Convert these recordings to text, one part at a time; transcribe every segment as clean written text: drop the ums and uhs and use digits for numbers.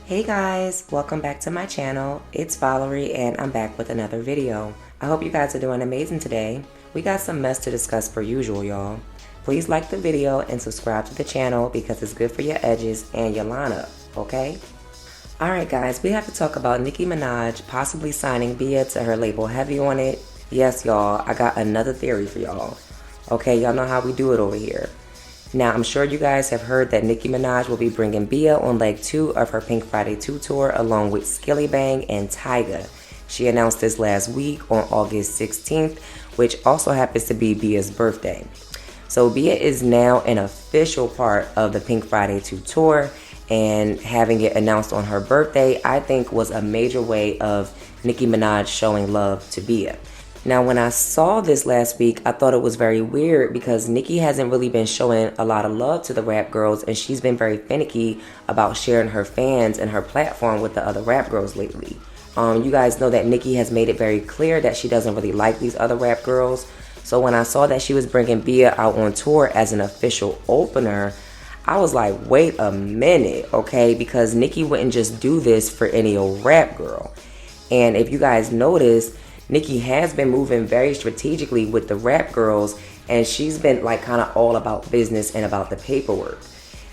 Hey guys, welcome back to my channel. It's Valerie and I'm back with another video. I hope you guys are doing amazing today. We got some mess to discuss per usual, y'all. Please like the video and subscribe to the channel because it's good for your edges and your lineup, okay? Alright guys, we have to talk about Nicki Minaj possibly signing BIA to her label Heavy on It. Yes y'all, I got another theory for y'all. Okay, y'all know how we do it over here. Now, I'm sure you guys have heard that Nicki Minaj will be bringing BIA on leg 2 of her Pink Friday 2 tour along with Skilly Bang and Tyga. She announced this last week on August 16th, which also happens to be BIA's birthday. So BIA is now an official part of the Pink Friday 2 tour, and having it announced on her birthday, I think was a major way of Nicki Minaj showing love to BIA. Now, when I saw this last week, I thought it was very weird because Nicki hasn't really been showing a lot of love to the rap girls, and she's been very finicky about sharing her fans and her platform with the other rap girls lately. You guys know that Nicki has made it very clear that she doesn't really like these other rap girls. So when I saw that she was bringing BIA out on tour as an official opener, I was like, wait a minute, okay? Because Nicki wouldn't just do this for any old rap girl. And if you guys notice, Nicki has been moving very strategically with the rap girls, and she's been like kind of all about business and about the paperwork.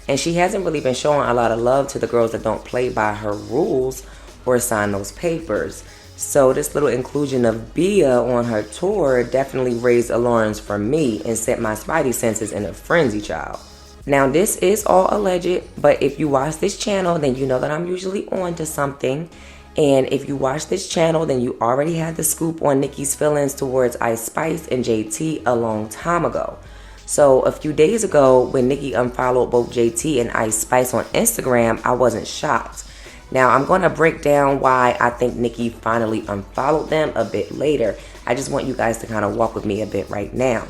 And she hasn't really been showing a lot of love to the girls that don't play by her rules or sign those papers. So this little inclusion of BIA on her tour definitely raised alarms for me and set my spidey senses in a frenzy, child. Now this is all alleged, but if you watch this channel, then you know that I'm usually on to something. And if you watch this channel, then you already had the scoop on Nicki's feelings towards Ice Spice and JT a long time ago. So a few days ago, when Nicki unfollowed both JT and Ice Spice on Instagram, I wasn't shocked. Now I'm going to break down why I think Nicki finally unfollowed them a bit later. I just want you guys to kind of walk with me a bit right now.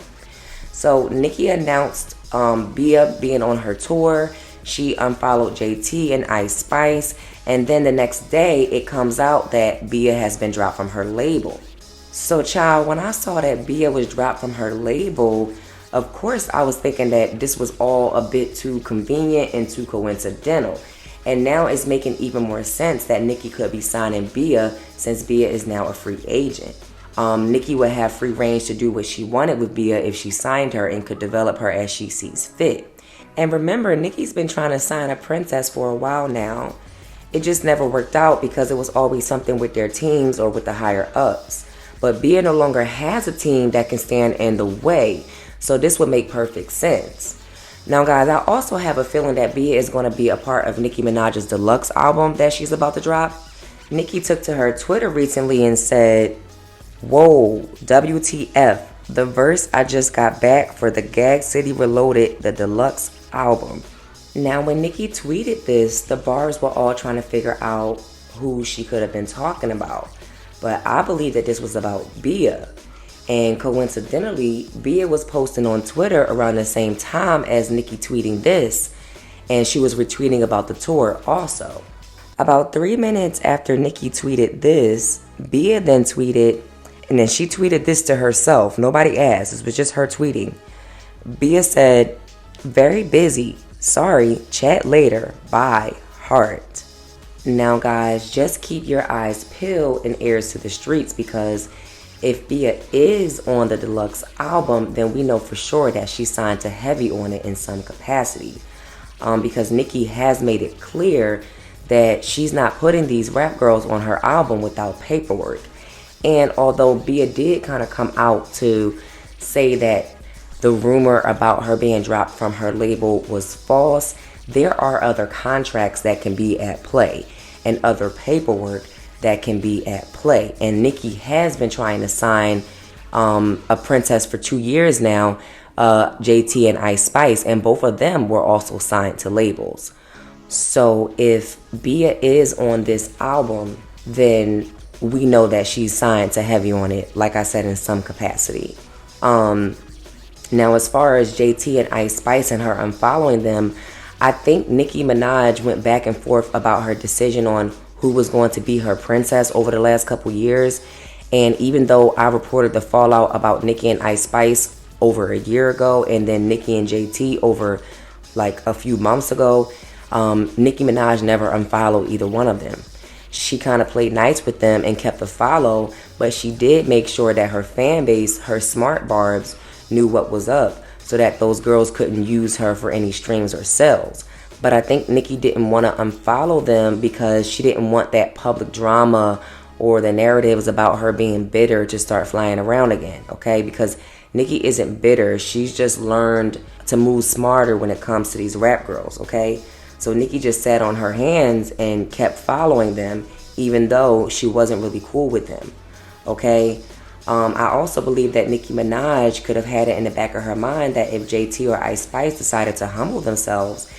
So Nicki announced BIA being on her tour. She unfollowed JT and Ice Spice, and then the next day it comes out that BIA has been dropped from her label. So child, when I saw that BIA was dropped from her label, of course I was thinking that this was all a bit too convenient and too coincidental. And now it's making even more sense that Nicki could be signing BIA since BIA is now a free agent. Nicki would have free range to do what she wanted with BIA if she signed her and could develop her as she sees fit. And remember, Nicki's been trying to sign a princess for a while now. It just never worked out because it was always something with their teams or with the higher ups. But BIA no longer has a team that can stand in the way, so this would make perfect sense. Now guys, I also have a feeling that BIA is going to be a part of Nicki Minaj's Deluxe album that she's about to drop. Nicki took to her Twitter recently and said, "Whoa, WTF, the verse I just got back for the Gag City Reloaded, the Deluxe album." Now when Nicki tweeted this, the bars were all trying to figure out who she could have been talking about. But I believe that this was about BIA. And coincidentally, BIA was posting on Twitter around the same time as Nicki tweeting this, and she was retweeting about the tour also. About 3 minutes after Nicki tweeted this, BIA then tweeted, and then she tweeted this to herself. Nobody asked. This was just her tweeting. BIA said, "Very busy. Sorry, chat later. Bye. Heart." Now guys, just keep your eyes peeled and ears to the streets, because if BIA is on the Deluxe album, then we know for sure that she signed to Heavy on It in some capacity. Because Nicki has made it clear that she's not putting these rap girls on her album without paperwork. And although BIA did kind of come out to say that the rumor about her being dropped from her label was false, there are other contracts that can be at play and other paperwork that can be at play. And Nicki has been trying to sign a princess for 2 years now, JT and Ice Spice, and both of them were also signed to labels. So if BIA is on this album, then we know that she's signed to Heavy on It, like I said, in some capacity. Now, as far as JT and Ice Spice and her unfollowing them, I think Nicki Minaj went back and forth about her decision on who was going to be her princess over the last couple years. And even though I reported the fallout about Nicki and Ice Spice over a year ago, and then Nicki and JT over like a few months ago, Nicki Minaj never unfollowed either one of them. She kind of played nice with them and kept the follow, but she did make sure that her fan base, her smart barbs, knew what was up so that those girls couldn't use her for any streams or sales. But I think Nicki didn't want to unfollow them because she didn't want that public drama or the narratives about her being bitter to start flying around again, okay? Because Nicki isn't bitter. She's just learned to move smarter when it comes to these rap girls, okay? So Nicki just sat on her hands and kept following them, even though she wasn't really cool with them, okay? I also believe that Nicki Minaj could have had it in the back of her mind that if JT or Ice Spice decided to humble themselves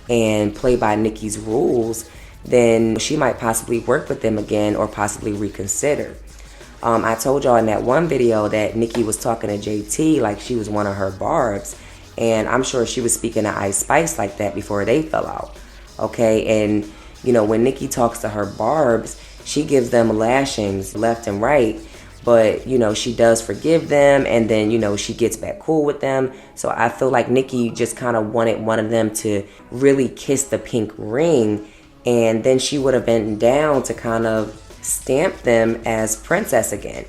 and play by Nicki's rules, then she might possibly work with them again or possibly reconsider. I told y'all in that one video that Nicki was talking to JT like she was one of her barbs, and I'm sure she was speaking to Ice Spice like that before they fell out, okay? And, you know, when Nicki talks to her barbs, she gives them lashings left and right, but, you know, she does forgive them, and then, you know, she gets back cool with them. So I feel like Nicki just kind of wanted one of them to really kiss the pink ring, and then she would have been down to kind of stamp them as princess again,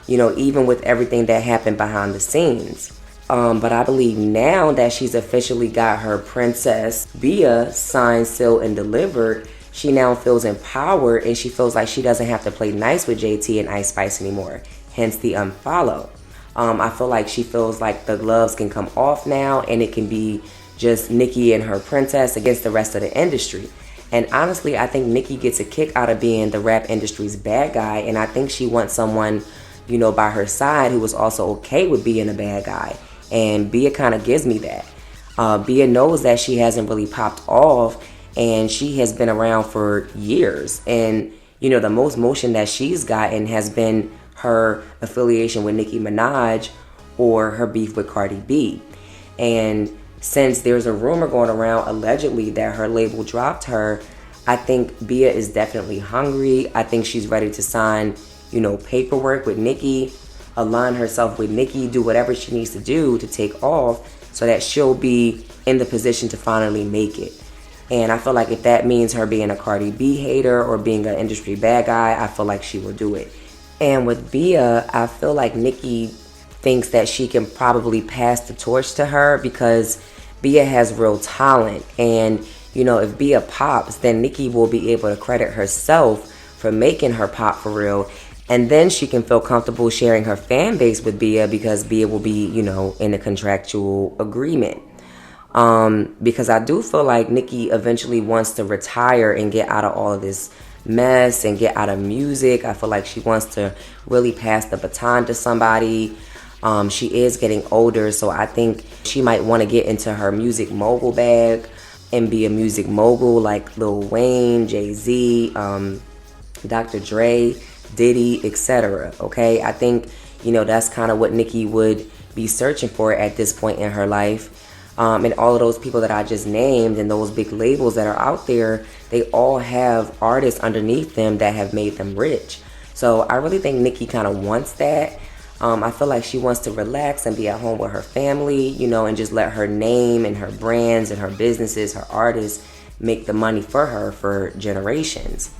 you know, even with everything that happened behind the scenes. But I believe now that she's officially got her princess BIA signed, sealed, and delivered, she now feels empowered and she feels like she doesn't have to play nice with JT and Ice Spice anymore, hence the unfollow. I feel like she feels like the gloves can come off now and it can be just Nicki and her princess against the rest of the industry. And honestly, I think Nicki gets a kick out of being the rap industry's bad guy, and I think she wants someone, you know, by her side who was also okay with being a bad guy. And Bia kind of gives me that. Bia knows that she hasn't really popped off, and she has been around for years. And, you know, the most motion that she's gotten has been her affiliation with Nicki Minaj or her beef with Cardi B. And since there's a rumor going around allegedly that her label dropped her, I think Bia is definitely hungry. I think she's ready to sign, you know, paperwork with Nicki, align herself with Nicki, do whatever she needs to do to take off so that she'll be in the position to finally make it. And I feel like if that means her being a Cardi B hater or being an industry bad guy, I feel like she will do it. And with Bia, I feel like Nicki thinks that she can probably pass the torch to her because Bia has real talent. And, you know, if Bia pops, then Nicki will be able to credit herself for making her pop for real. And then she can feel comfortable sharing her fan base with Bia because Bia will be, you know, in a contractual agreement. Because I do feel like Nicki eventually wants to retire and get out of all of this mess and get out of music. I feel like she wants to really pass the baton to somebody. She is getting older, so I think she might want to get into her music mogul bag and be a music mogul like Lil Wayne, Jay-Z, Dr. Dre, Diddy, etc. Okay, I think, you know, that's kind of what Nicki would be searching for at this point in her life. And all of those people that I just named and those big labels that are out there, they all have artists underneath them that have made them rich. So I really think Nicki kind of wants that. I feel like she wants to relax and be at home with her family, you know, and just let her name and her brands and her businesses, her artists, make the money for her for generations.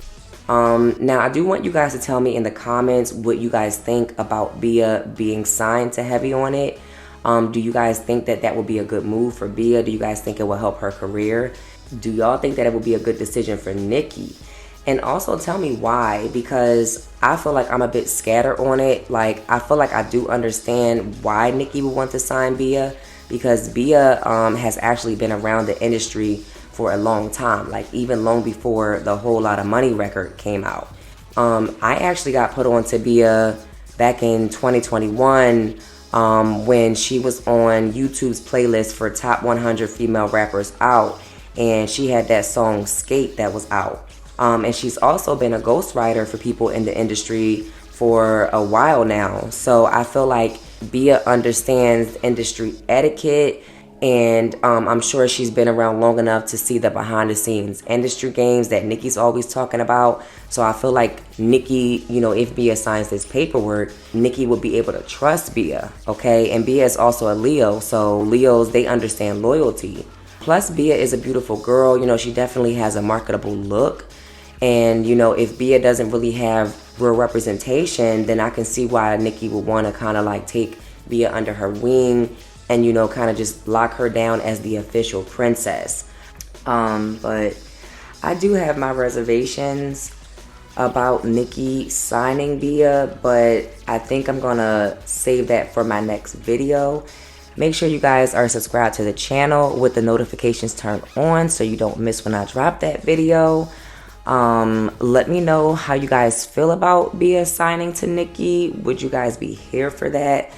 Now, I do want you guys to tell me in the comments what you guys think about Bia being signed to Heavy on It. Do you guys think that that would be a good move for Bia? Do you guys think it will help her career? Do y'all think that it would be a good decision for Nicki? And also tell me why, because I feel like I'm a bit scattered on it. Like, I feel like I do understand why Nicki would want to sign Bia, because Bia has actually been around the industry for a long time, like even long before the Whole Lotta Money record came out. I actually got put on to Bia back in 2021 when she was on YouTube's playlist for top 100 female rappers out, and she had that song Skate that was out. And she's also been a ghostwriter for people in the industry for a while now. So I feel like Bia understands industry etiquette, and I'm sure she's been around long enough to see the behind the scenes industry games that Nicki's always talking about. So I feel like Nicki, you know, if Bia signs this paperwork, Nicki will be able to trust Bia, okay? And Bia is also a Leo, so Leos, they understand loyalty. Plus, Bia is a beautiful girl. You know, she definitely has a marketable look. And, you know, if Bia doesn't really have real representation, then I can see why Nicki would want to kind of like take Bia under her wing and, you know, kind of just lock her down as the official princess. But I do have my reservations about Nicki signing Bia, but I think I'm gonna save that for my next video. Make sure you guys are subscribed to the channel with the notifications turned on so you don't miss when I drop that video. Let me know how you guys feel about Bia signing to Nicki. Would you guys be here for that?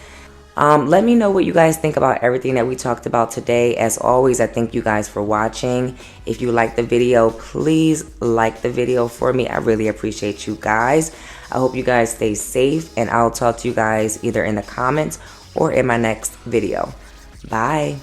Let me know what you guys think about everything that we talked about today. As always, I thank you guys for watching. If you liked the video, please like the video for me. I really appreciate you guys. I hope you guys stay safe, and I'll talk to you guys either in the comments or in my next video. Bye.